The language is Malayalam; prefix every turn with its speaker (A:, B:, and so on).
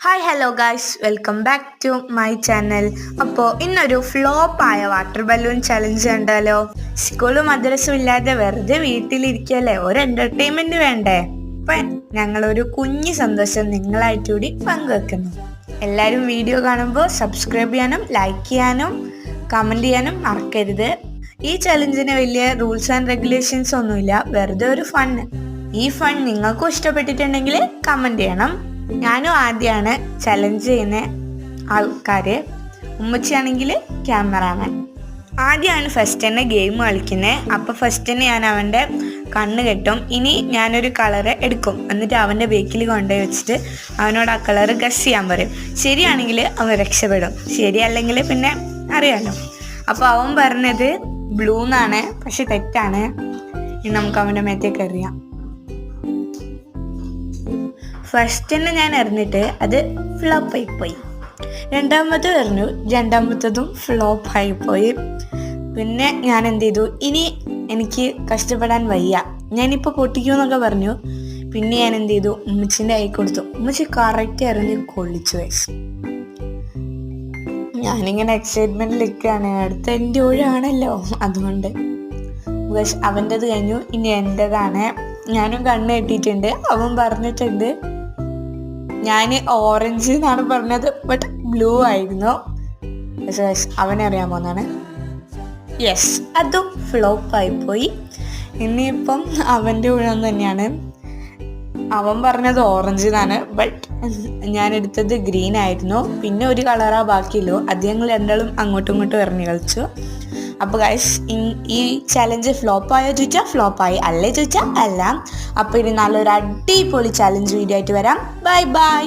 A: Hi hello guys, welcome back to my channel. അപ്പോൾ ഇന്നൊരു ഫ്ലോപ്പായ വാട്ടർ ബലൂൺ ചലഞ്ച് കണ്ടാലോ? സ്കൂളും മദ്രസും ഇല്ലാതെ വെറുതെ വീട്ടിലിരിക്കല്ലേ, ഒരു എൻ്റർടൈൻമെൻറ്റ് വേണ്ടേ? അപ്പം ഞങ്ങളൊരു കുഞ്ഞു സന്തോഷം നിങ്ങളായിട്ട് കൂടി പങ്കുവെക്കുന്നു. എല്ലാവരും വീഡിയോ കാണുമ്പോൾ സബ്സ്ക്രൈബ് ചെയ്യാനും ലൈക്ക് ചെയ്യാനും കമൻറ്റ് ചെയ്യാനും മറക്കരുത്. ഈ ചലഞ്ചിന് വലിയ റൂൾസ് ആൻഡ് റെഗുലേഷൻസ് ഒന്നുമില്ല, വെറുതെ ഒരു ഫണ്ണ്. ഈ ഫൺ നിങ്ങൾക്കും ഇഷ്ടപ്പെട്ടിട്ടുണ്ടെങ്കിൽ കമൻറ്റ് ചെയ്യണം. ഞാനും ആദ്യമാണ് ചലഞ്ച് ചെയ്യുന്ന ആൾക്കാർ. ഉമ്മച്ചിയാണെങ്കിൽ ക്യാമറാമാൻ. ആദ്യമാണ് ഫസ്റ്റ് തന്നെ ഗെയിം കളിക്കുന്നത്. അപ്പോൾ ഫസ്റ്റ് തന്നെ ഞാൻ അവൻ്റെ കണ്ണ് കെട്ടും. ഇനി ഞാനൊരു കളറ് എടുക്കും, എന്നിട്ട് അവൻ്റെ ബേക്കിൽ കൊണ്ടുപോയി വെച്ചിട്ട് അവനോട് ആ കളറ് ഗസ് ചെയ്യാൻ പറയും. ശരിയാണെങ്കിൽ അവൻ രക്ഷപ്പെടും, ശരിയല്ലെങ്കിൽ പിന്നെ അറിയാമല്ലോ. അപ്പോൾ അവൻ പറഞ്ഞത് ബ്ലൂ എന്നാണ്, പക്ഷെ തെറ്റാണ്. ഇനി നമുക്ക് അവൻ്റെ മേത്തേക്ക് എറിയാം. ഫസ്റ്റ് തന്നെ ഞാൻ എറിഞ്ഞിട്ട് അത് ഫ്ലോപ്പായിപ്പോയി. രണ്ടാമത് എറിഞ്ഞു, രണ്ടാമത്തതും ഫ്ലോപ്പായിപ്പോയി. പിന്നെ ഞാൻ എന്ത് ചെയ്തു, ഇനി എനിക്ക് കഷ്ടപ്പെടാൻ വയ്യ, ഞാനിപ്പോൾ പൊട്ടിക്കുമെന്നൊക്കെ പറഞ്ഞു. പിന്നെ ഞാൻ എന്ത് ചെയ്തു, ഉമ്മച്ചിൻ്റെ കൈ കൊടുത്തു. ഉമ്മച്ചി കറക്റ്റ് എറിഞ്ഞ് കൊള്ളിച്ചു വയസ്സ്. ഞാനിങ്ങനെ എക്സൈറ്റ്മെൻറ്റിൽ നിൽക്കുകയാണ്, അടുത്ത എൻ്റെ ഊഴാണല്ലോ. അതുകൊണ്ട് അവൻ്റെത് കഴിഞ്ഞു, ഇനി എൻ്റെതാണ്. ഞാനും കണ്ണ് കെട്ടിയിട്ടുണ്ട്. അവൻ പറഞ്ഞിട്ടുണ്ട് ഞാൻ ഓറഞ്ച് എന്നാണ് പറഞ്ഞത്, ബട്ട് ബ്ലൂ ആയിരുന്നു. അവനറിയാൻ പോകുന്നതാണ്. യെസ്, അതും ഫ്ലോപ്പായിപ്പോയി. ഇനിയിപ്പം അവൻ്റെ ഊഴം തന്നെയാണ്. അവൻ പറഞ്ഞത് ഓറഞ്ച് എന്നാണ്, ബട്ട് ഞാൻ എടുത്തത് ഗ്രീൻ ആയിരുന്നു. പിന്നെ ഒരു കളറാ ബാക്കിയുള്ളൂ, അത് ഞങ്ങൾ രണ്ടാളും അങ്ങോട്ടും ഇങ്ങോട്ടും എറിഞ്ഞ് കളിച്ചു. അപ്പോൾ ഗൈസ്, ഈ ചലഞ്ച് ഫ്ലോപ്പായോ ചോദിച്ചാൽ ഫ്ലോപ്പായി, അല്ലേ ചോദിച്ചാൽ അല്ല. അപ്പോൾ ഇനി നല്ലൊരു അടിപൊളി ചലഞ്ച് വീഡിയോ ആയിട്ട് വരാം. Bye bye.